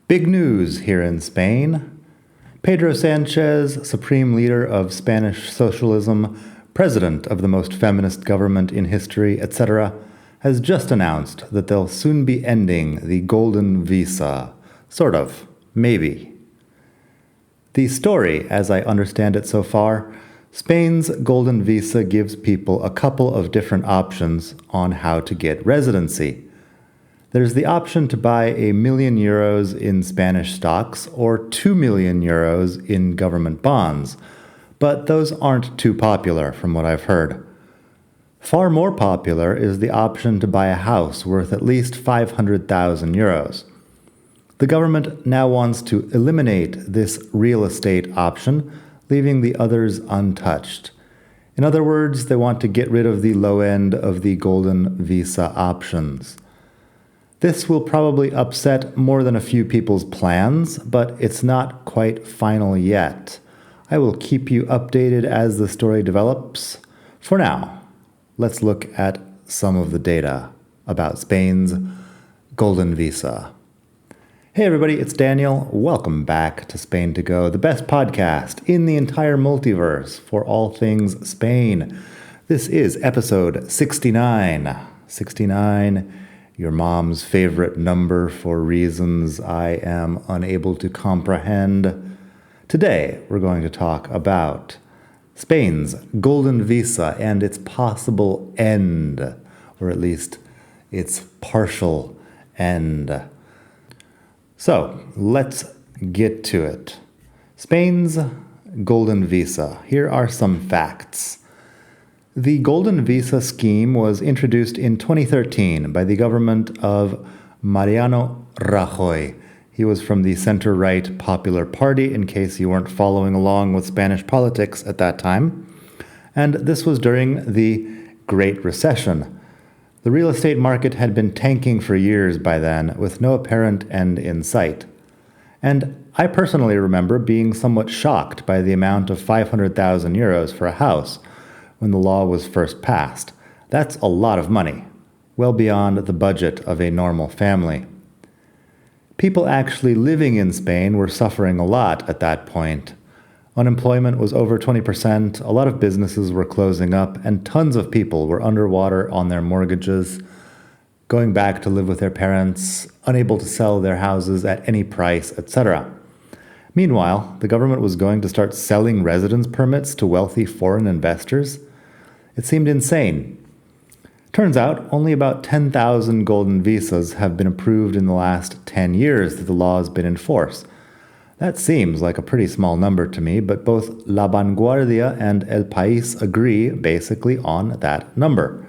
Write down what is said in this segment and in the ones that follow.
Big news here in Spain. Pedro Sanchez, supreme leader of Spanish socialism, president of the most feminist government in history, etc., has just announced that they'll soon be ending the golden visa. Sort of. Maybe. The story, as I understand it so far, Spain's golden visa gives people a couple of different options on how to get residency. There's the option to buy €1 million in Spanish stocks or €2 million in government bonds, but those aren't too popular from what I've heard. Far more popular is the option to buy a house worth at least €500,000. The government now wants to eliminate this real estate option, leaving the others untouched. In other words, they want to get rid of the low end of the golden visa options. This will probably upset more than a few people's plans, but it's not quite final yet. I will keep you updated as the story develops. For now, let's look at some of the data about Spain's golden visa. Hey everybody, it's Daniel. Welcome back to Spain to Go, the best podcast in the entire multiverse for all things Spain. This is episode 69. 69, your mom's favorite number for reasons I am unable to comprehend. Today, we're going to talk about Spain's golden visa and its possible end, or at least its partial end. So, let's get to it. Spain's golden visa. Here are some facts. The golden visa scheme was introduced in 2013 by the government of Mariano Rajoy. He was from the center-right Popular Party, in case you weren't following along with Spanish politics at that time. And this was during the Great Recession. The real estate market had been tanking for years by then, with no apparent end in sight. And I personally remember being somewhat shocked by the amount of €500,000 for a house when the law was first passed. That's a lot of money, well beyond the budget of a normal family. People actually living in Spain were suffering a lot at that point. Unemployment was over 20%, a lot of businesses were closing up, and tons of people were underwater on their mortgages, going back to live with their parents, unable to sell their houses at any price, etc. Meanwhile, the government was going to start selling residence permits to wealthy foreign investors. It seemed insane. Turns out, only about 10,000 golden visas have been approved in the last 10 years that the law has been in force. That seems like a pretty small number to me, but both La Vanguardia and El País agree basically on that number.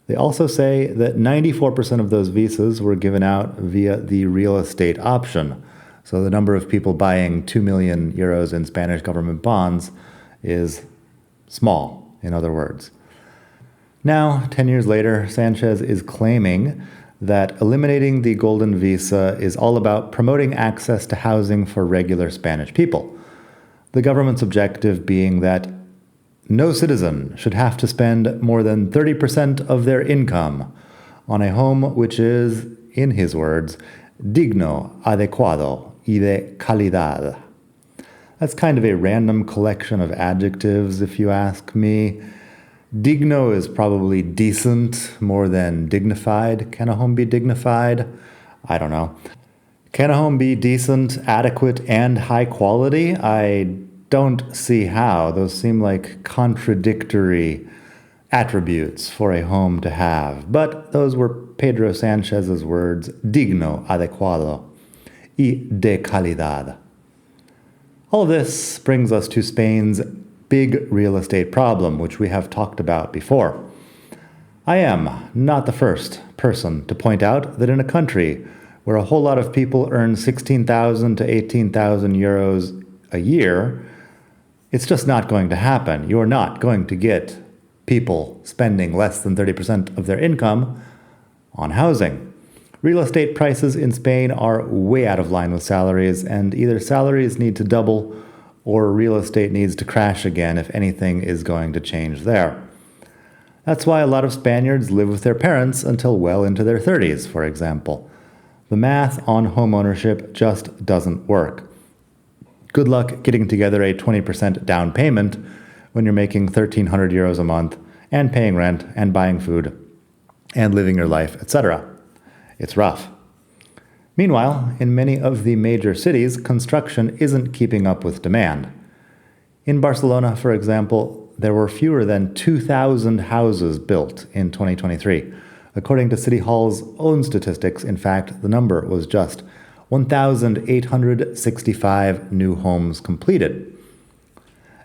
They also say that 94% of those visas were given out via the real estate option. So the number of people buying €2 million in Spanish government bonds is small, in other words. Now, 10 years later, Sanchez is claiming that eliminating the golden visa is all about promoting access to housing for regular Spanish people. The government's objective being that no citizen should have to spend more than 30% of their income on a home which is, in his words, digno, adecuado y de calidad. That's kind of a random collection of adjectives, if you ask me. Digno is probably decent more than dignified. Can a home be dignified? I don't know. Can a home be decent, adequate, and high quality? I don't see how. Those seem like contradictory attributes for a home to have. But those were Pedro Sanchez's words, digno, adecuado, y de calidad. All of this brings us to Spain's big real estate problem, which we have talked about before. I am not the first person to point out that in a country where a whole lot of people earn 16,000 to 18,000 euros a year, it's just not going to happen. You're not going to get people spending less than 30% of their income on housing. Real estate prices in Spain are way out of line with salaries, and either salaries need to double or real estate needs to crash again if anything is going to change there. That's why a lot of Spaniards live with their parents until well into their 30s, for example. The math on homeownership just doesn't work. Good luck getting together a 20% down payment when you're making 1,300 euros a month and paying rent and buying food and living your life, etc. It's rough. Meanwhile, in many of the major cities, construction isn't keeping up with demand. In Barcelona, for example, there were fewer than 2,000 houses built in 2023. According to City Hall's own statistics, in fact, the number was just 1,865 new homes completed.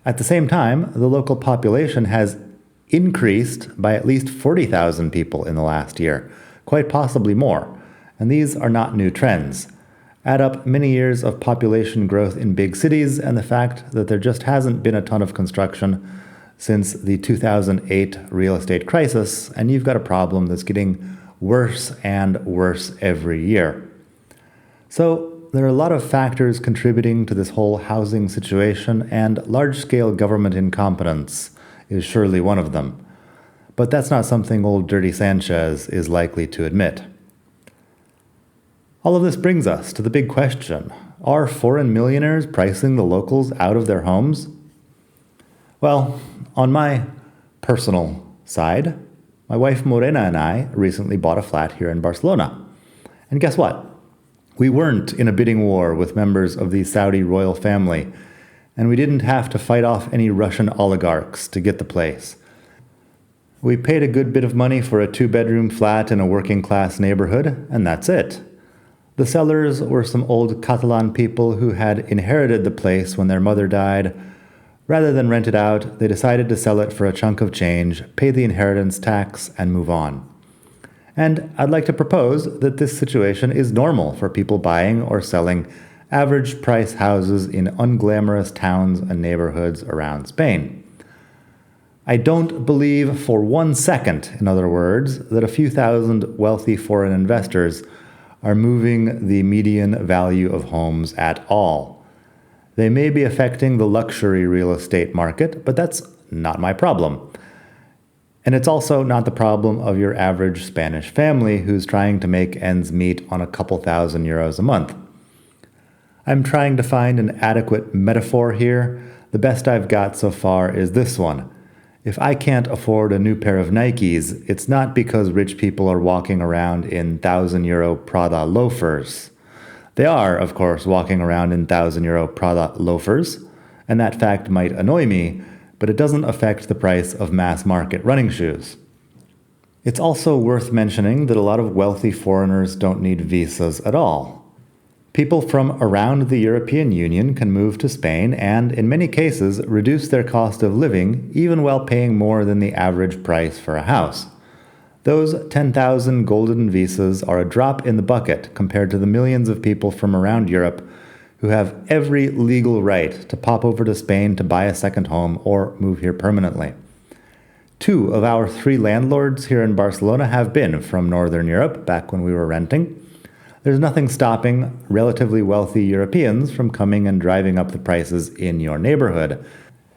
At the same time, the local population has increased by at least 40,000 people in the last year, quite possibly more. And these are not new trends. Add up many years of population growth in big cities and the fact that there just hasn't been a ton of construction since the 2008 real estate crisis, and you've got a problem that's getting worse and worse every year. So there are a lot of factors contributing to this whole housing situation, and large-scale government incompetence is surely one of them. But that's not something old Dirty Sanchez is likely to admit. All of this brings us to the big question. Are foreign millionaires pricing the locals out of their homes? Well, on my personal side, my wife Morena and I recently bought a flat here in Barcelona. And guess what? We weren't in a bidding war with members of the Saudi royal family, and we didn't have to fight off any Russian oligarchs to get the place. We paid a good bit of money for a 2-bedroom flat in a working-class neighborhood, and that's it. The sellers were some old Catalan people who had inherited the place when their mother died. Rather than rent it out, they decided to sell it for a chunk of change, pay the inheritance tax, and move on. And I'd like to propose that this situation is normal for people buying or selling average price houses in unglamorous towns and neighborhoods around Spain. I don't believe for 1 second, in other words, that a few thousand wealthy foreign investors are moving the median value of homes at all. They may be affecting the luxury real estate market, but that's not my problem. And it's also not the problem of your average Spanish family who's trying to make ends meet on a couple thousand euros a month. I'm trying to find an adequate metaphor here. The best I've got so far is this one. If I can't afford a new pair of Nikes, it's not because rich people are walking around in 1,000-euro Prada loafers. They are, of course, walking around in 1,000-euro Prada loafers, and that fact might annoy me, but it doesn't affect the price of mass-market running shoes. It's also worth mentioning that a lot of wealthy foreigners don't need visas at all. People from around the European Union can move to Spain and, in many cases, reduce their cost of living even while paying more than the average price for a house. Those 10,000 golden visas are a drop in the bucket compared to the millions of people from around Europe who have every legal right to pop over to Spain to buy a second home or move here permanently. 2 of our 3 landlords here in Barcelona have been from Northern Europe back when we were renting. There's nothing stopping relatively wealthy Europeans from coming and driving up the prices in your neighborhood.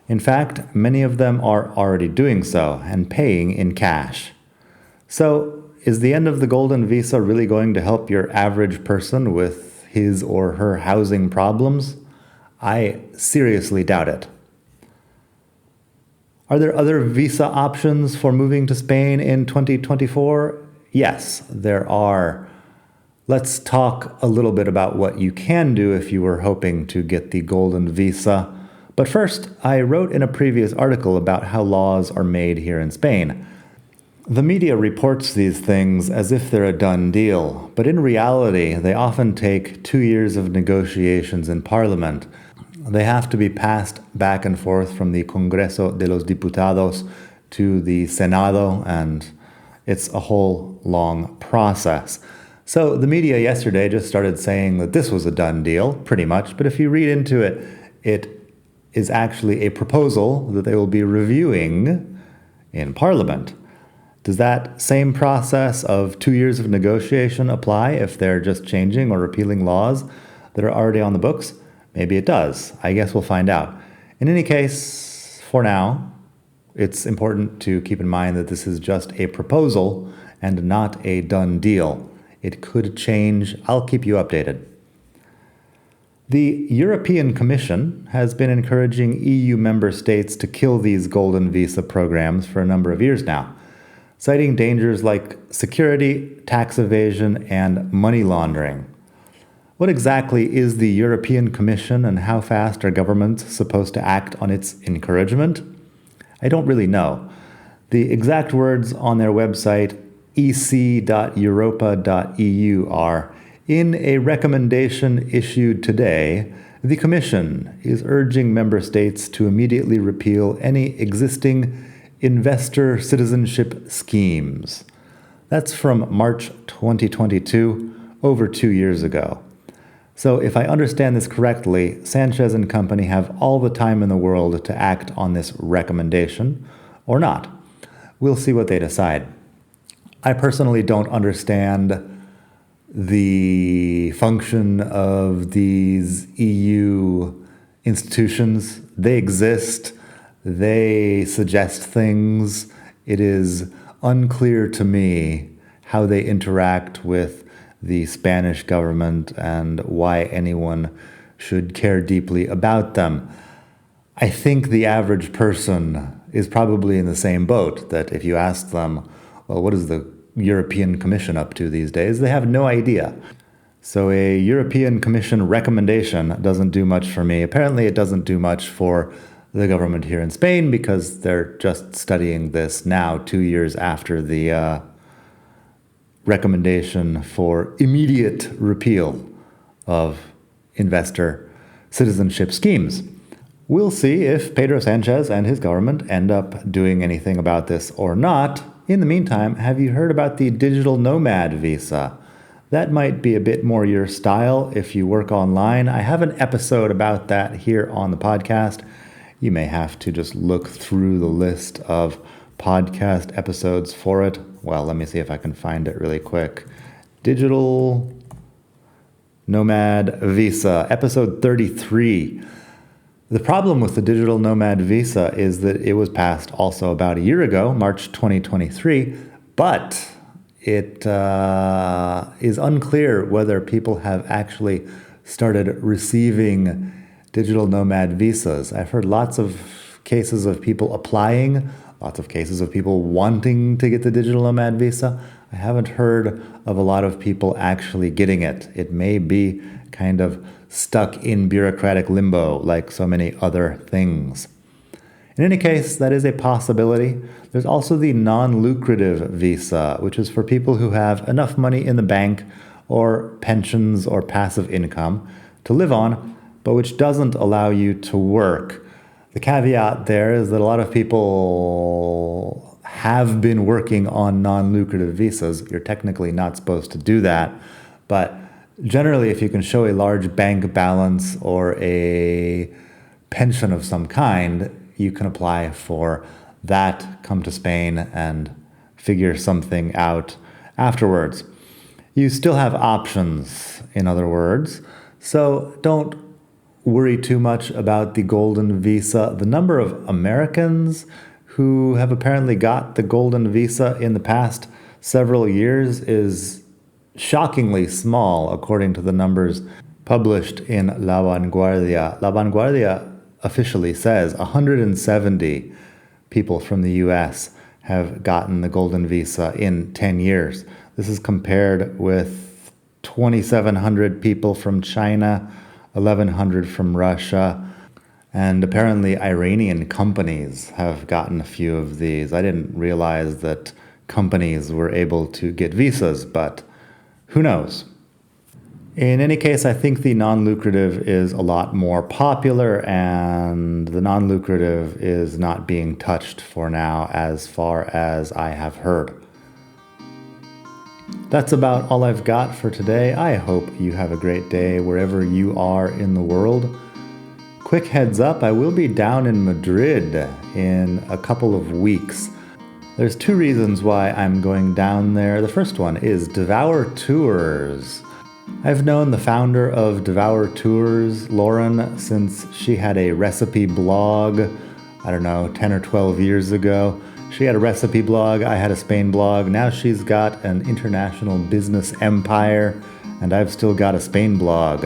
In fact, many of them are already doing so and paying in cash. So, is the end of the golden visa really going to help your average person with his or her housing problems? I seriously doubt it. Are there other visa options for moving to Spain in 2024? Yes, there are. Let's talk a little bit about what you can do if you were hoping to get the golden visa. But first, I wrote in a previous article about how laws are made here in Spain. The media reports these things as if they're a done deal, but in reality, they often take 2 years of negotiations in Parliament. They have to be passed back and forth from the Congreso de los Diputados to the Senado, and it's a whole long process. So the media yesterday just started saying that this was a done deal, pretty much, but if you read into it, it is actually a proposal that they will be reviewing in Parliament. Does that same process of 2 years of negotiation apply if they're just changing or repealing laws that are already on the books? Maybe it does. I guess we'll find out. In any case, for now, it's important to keep in mind that this is just a proposal and not a done deal. It could change. I'll keep you updated. The European Commission has been encouraging EU member states to kill these golden visa programs for a number of years now, citing dangers like security, tax evasion, and money laundering. What exactly is the European Commission, and how fast are governments supposed to act on its encouragement? I don't really know. The exact words on their website, ec.europa.eu, are, "In a recommendation issued today, the Commission is urging member states to immediately repeal any existing investor citizenship schemes." That's from March 2022, over 2 years ago. So if I understand this correctly, Sanchez and company have all the time in the world to act on this recommendation, or not. We'll see what they decide. I personally don't understand the function of these EU institutions. They exist. They suggest things. It is unclear to me how they interact with the Spanish government and why anyone should care deeply about them. I think the average person is probably in the same boat, that if you ask them, well, what is the European Commission up to these days? They have no idea. So a European Commission recommendation doesn't do much for me. Apparently it doesn't do much for the government here in Spain, because they're just studying this now, 2 years after the recommendation for immediate repeal of investor citizenship schemes. We'll see if Pedro Sanchez and his government end up doing anything about this or not. In the meantime, have you heard about the digital nomad visa? That might be a bit more your style if you work online. I have an episode about that here on the podcast. You may have to just look through the list of podcast episodes for it. Well, let me see if I can find it really quick. Digital Nomad Visa, episode 33. The problem with the Digital Nomad Visa is that it was passed also about a year ago, March 2023, but it is unclear whether people have actually started receiving digital nomad visas. I've heard lots of cases of people applying, lots of cases of people wanting to get the digital nomad visa. I haven't heard of a lot of people actually getting it. It may be kind of stuck in bureaucratic limbo like so many other things. In any case, that is a possibility. There's also the non-lucrative visa, which is for people who have enough money in the bank or pensions or passive income to live on, but which doesn't allow you to work. The caveat there is that a lot of people have been working on non-lucrative visas. You're technically not supposed to do that, but generally if you can show a large bank balance or a pension of some kind, you can apply for that, come to Spain, and figure something out afterwards. You still have options, in other words, so don't worry too much about the golden visa. The number of Americans who have apparently got the golden visa in the past several years is shockingly small, according to the numbers published in La Vanguardia. La Vanguardia officially says 170 people from the US have gotten the golden visa in 10 years. This is compared with 2,700 people from China, 1,100 from Russia, and apparently Iranian companies have gotten a few of these. I didn't realize that companies were able to get visas, but who knows? In any case, I think the non-lucrative is a lot more popular, and the non-lucrative is not being touched for now, as far as I have heard. That's about all I've got for today. I hope you have a great day wherever you are in the world. Quick heads up, I will be down in Madrid in a couple of weeks. There's 2 reasons why I'm going down there. The first one is Devour Tours. I've known the founder of Devour Tours, Lauren, since she had a recipe blog, I don't know, 10 or 12 years ago. She had a recipe blog, I had a Spain blog. Now she's got an international business empire, and I've still got a Spain blog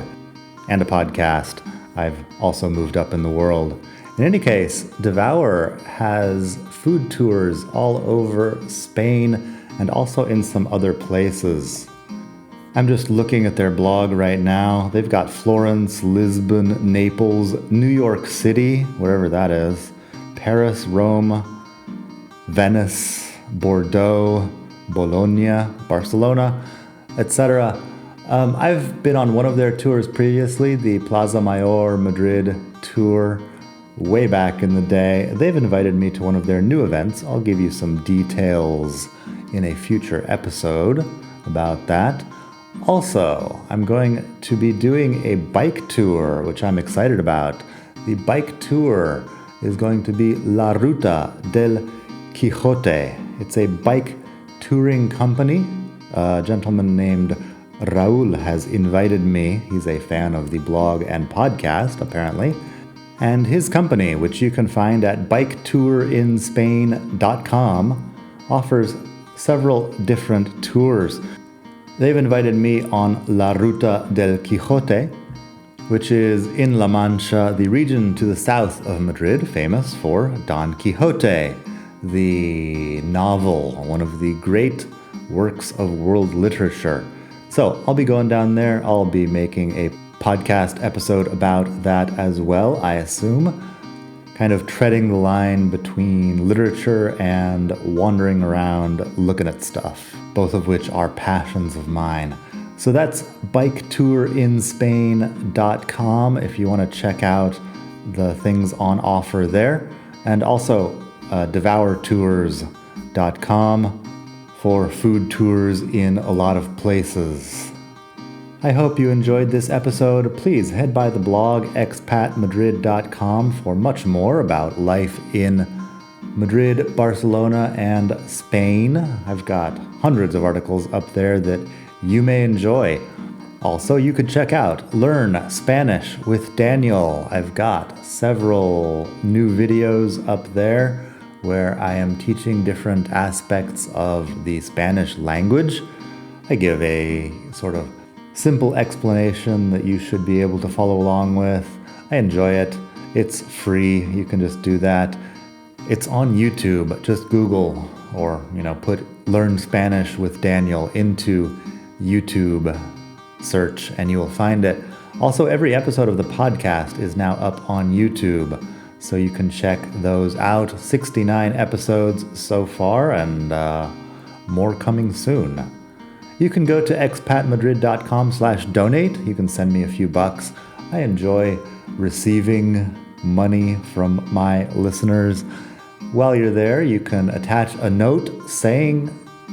and a podcast. I've also moved up in the world. In any case, Devour has food tours all over Spain and also in some other places. I'm just looking at their blog right now. They've got Florence, Lisbon, Naples, New York City, wherever that is, Paris, Rome, Venice, Bordeaux, Bologna, Barcelona, etc. I've been on one of their tours previously, the Plaza Mayor Madrid tour, way back in the day. They've invited me to one of their new events. I'll give you some details in a future episode about that. Also, I'm going to be doing a bike tour, which I'm excited about. The bike tour is going to be La Ruta del Quijote. It's a bike touring company. A gentleman named Raul has invited me. He's a fan of the blog and podcast, apparently. And his company, which you can find at biketourinspain.com, offers several different tours. They've invited me on La Ruta del Quijote, which is in La Mancha, the region to the south of Madrid, famous for Don Quixote, the novel, one of the great works of world literature. So I'll be going down there. I'll be making a podcast episode about that as well, I assume. Kind of treading the line between literature and wandering around looking at stuff, both of which are passions of mine. So that's biketourinspain.com if you want to check out the things on offer there. And also devourtours.com for food tours in a lot of places. I hope you enjoyed this episode. Please head by the blog expatmadrid.com for much more about life in Madrid, Barcelona, and Spain. I've got hundreds of articles up there that you may enjoy. Also, you could check out Learn Spanish with Daniel. I've got several new videos up there where I am teaching different aspects of the Spanish language. I give a sort of simple explanation that you should be able to follow along with. I enjoy it. It's free. You can just do that. It's on YouTube. Just Google or, put Learn Spanish with Daniel into YouTube search and you will find it. Also, every episode of the podcast is now up on YouTube, so you can check those out. 69 episodes so far and more coming soon. You can go to expatmadrid.com/donate. You can send me a few bucks. I enjoy receiving money from my listeners. While you're there, you can attach a note saying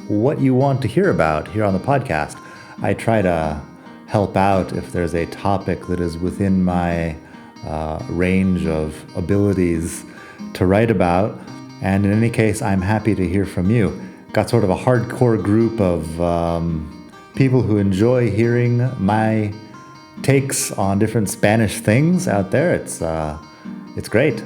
what you want to hear about here on the podcast. I try to help out if there's a topic that is within my range of abilities to write about. And in any case, I'm happy to hear from you. Got sort of a hardcore group of people who enjoy hearing my takes on different Spanish things out there. It's great.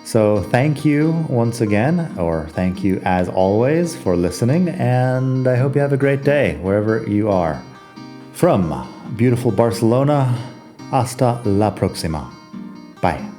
So thank you once again, or thank you as always for listening, and I hope you have a great day wherever you are. From beautiful Barcelona, hasta la próxima. Bye.